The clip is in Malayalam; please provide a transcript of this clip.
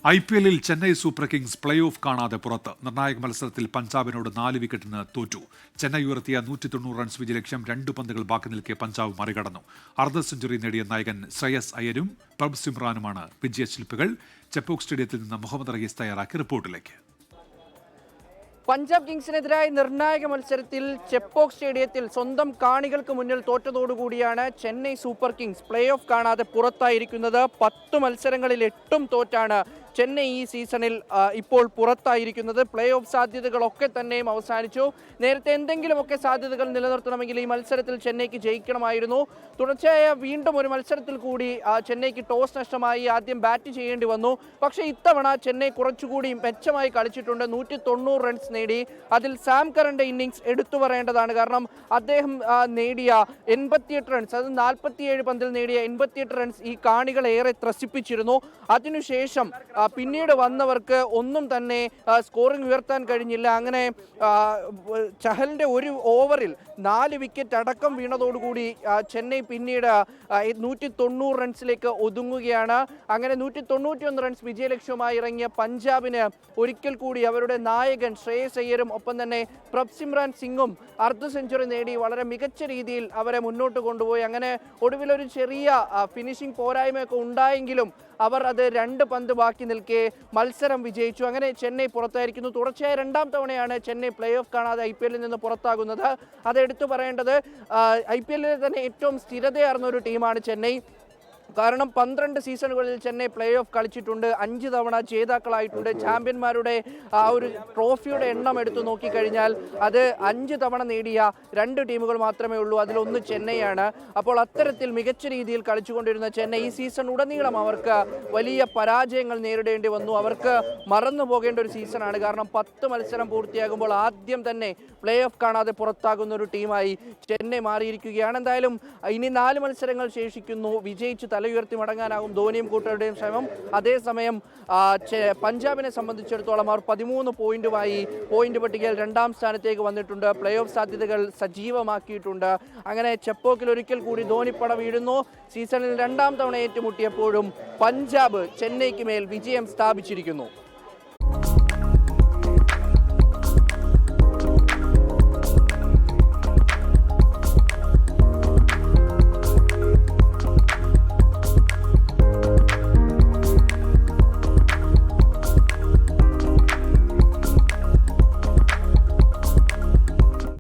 IPL-ൽ Chennai super kings play off കാണാതെ പുറത്ത്. നിർണായക മത്സരത്തിൽ പഞ്ചാബിനോട് 4 വിക്കറ്റിന് തോറ്റു. ചെന്നൈ ഉയർത്തിയ 190 റൺസ് വിജയലക്ഷ്യം 2 പന്തുകൾ ബാക്കി നിൽക്കെ പഞ്ചാബ് മറികടന്നു. അർദ്ധ സെഞ്ചുറി നേടിയ നായകൻ ശ്രേയസ് അയ്യരും പ്രഭ് സിമ്രാനുമാണ് വിജയശില്പികൾ. ചെപ്പോക്ക് സ്റ്റേഡിയത്തിൽ നിന്ന് മുഹമ്മദ് റയീസ് തയ്യാറാക്കിയ റിപ്പോർട്ടിലേക്ക്. പഞ്ചാബ് കിങ്സിനെതിരായ നിർണായക മത്സരത്തിൽ ചെപ്പോക്ക് സ്റ്റേഡിയത്തിൽ സ്വന്തം കാണികൾക്ക് മുന്നിൽ തോറ്റതോടുകൂടിയാണ് Chennai super kings play off കാണാതെ പുറത്തായിരിക്കുന്നത്. 10 മത്സരങ്ങളിൽ 8 തോറ്റാണ് ചെന്നൈ ഈ സീസണിൽ ഇപ്പോൾ പുറത്തായിരിക്കുന്നത്. പ്ലേ ഓഫ് സാധ്യതകളൊക്കെ തന്നെയും അവസാനിച്ചു. നേരത്തെ എന്തെങ്കിലുമൊക്കെ സാധ്യതകൾ നിലനിർത്തണമെങ്കിൽ ഈ മത്സരത്തിൽ ചെന്നൈക്ക് ജയിക്കണമായിരുന്നു. തുടർച്ചയായ വീണ്ടും ഒരു മത്സരത്തിൽ കൂടി ചെന്നൈക്ക് ടോസ് നഷ്ടമായി ആദ്യം ബാറ്റ് ചെയ്യേണ്ടി വന്നു. പക്ഷേ ഇത്തവണ ചെന്നൈ കുറച്ചുകൂടി മെച്ചമായി കളിച്ചിട്ടുണ്ട്. 190 റൺസ് നേടി. അതിൽ സാം കറിന്റെ ഇന്നിങ്സ് എടുത്തു പറയേണ്ടതാണ്. കാരണം അദ്ദേഹം നേടിയ 88 റൺസ്, അത് 47 പന്തിൽ നേടിയ 88 റൺസ് ഈ കാണികളെ ഏറെ ത്രസിപ്പിച്ചിരുന്നു. അതിനുശേഷം പിന്നീട് വന്നവർക്ക് ഒന്നും തന്നെ സ്കോറിംഗ് ഉയർത്താൻ കഴിഞ്ഞില്ല. അങ്ങനെ ചഹലിന്റെ ഒരു ഓവറിൽ 4 വിക്കറ്റ് അടക്കം വീണതോടുകൂടി ചെന്നൈ പിന്നീട് 190 റൺസിലേക്ക് ഒതുങ്ങുകയാണ്. അങ്ങനെ 191 റൺസ് വിജയലക്ഷ്യവുമായി ഇറങ്ങിയ പഞ്ചാബിന് ഒരിക്കൽ കൂടി അവരുടെ നായകൻ ശ്രേയസ് അയ്യരും ഒപ്പം തന്നെ പ്രഭ് സിമ്രാൻ സിംഗും അർദ്ധ സെഞ്ചുറി നേടി വളരെ മികച്ച രീതിയിൽ അവരെ മുന്നോട്ട് കൊണ്ടുപോയി. അങ്ങനെ ഒടുവിലൊരു ചെറിയ ഫിനിഷിംഗ് പോരായ്മയൊക്കെ ഉണ്ടായെങ്കിലും അവർ അത് 2 പന്ത് ബാക്കി നിൽക്കെ മത്സരം വിജയിച്ചു. അങ്ങനെ ചെന്നൈ പുറത്തായിരിക്കുന്നു. തുടർച്ചയായ 2ാം തവണയാണ് ചെന്നൈ പ്ലേ ഓഫ് കാണാതെ IPL-ൽ നിന്ന് പുറത്താകുന്നത്. അത് എടുത്തു പറയേണ്ടത് IPL-ലെ തന്നെ ഏറ്റവും സ്ഥിരതയാർന്ന ഒരു ടീമാണ് ചെന്നൈ. കാരണം 12 സീസണുകളിൽ ചെന്നൈ പ്ലേ ഓഫ് കളിച്ചിട്ടുണ്ട്. 5 തവണ ജേതാക്കളായിട്ടുണ്ട്. ചാമ്പ്യന്മാരുടെ ആ ഒരു ട്രോഫിയുടെ എണ്ണം എടുത്തു നോക്കിക്കഴിഞ്ഞാൽ അത് 5 തവണ നേടിയ 2 ടീമുകൾ മാത്രമേ ഉള്ളൂ. അതിലൊന്ന് ചെന്നൈയാണ്. അപ്പോൾ അത്തരത്തിൽ മികച്ച രീതിയിൽ കളിച്ചുകൊണ്ടിരുന്ന ചെന്നൈ ഈ സീസൺ ഉടനീളം അവർക്ക് വലിയ പരാജയങ്ങൾ നേരിടേണ്ടി വന്നു. അവർക്ക് മറന്നു പോകേണ്ട ഒരു സീസണാണ്. കാരണം 10 മത്സരം പൂർത്തിയാകുമ്പോൾ ആദ്യം തന്നെ പ്ലേ ഓഫ് കാണാതെ പുറത്താകുന്ന ഒരു ടീമായി ചെന്നൈ മാറിയിരിക്കുകയാണ്. എന്തായാലും ഇനി 4 മത്സരങ്ങൾ ശേഷിക്കുന്നു. വിജയിച്ച് തല ഉയർത്തി മടങ്ങാനാകും ധോണിയും കൂട്ടരുടെയും ശ്രമം. അതേസമയം പഞ്ചാബിനെ സംബന്ധിച്ചിടത്തോളം അവർ 13 പോയിന്റുമായി പോയിന്റ് പട്ടികയിൽ 2ാം സ്ഥാനത്തേക്ക് വന്നിട്ടുണ്ട്. പ്ലേ ഓഫ് സാധ്യതകൾ സജീവമാക്കിയിട്ടുണ്ട്. അങ്ങനെ ചെപ്പോക്കിൽ ഒരിക്കൽ കൂടി ധോണിപ്പട വീഴുന്നു. സീസണിൽ 2ാം തവണ ഏറ്റുമുട്ടിയപ്പോഴും പഞ്ചാബ് ചെന്നൈക്ക് മേൽ വിജയം സ്ഥാപിച്ചിരിക്കുന്നു.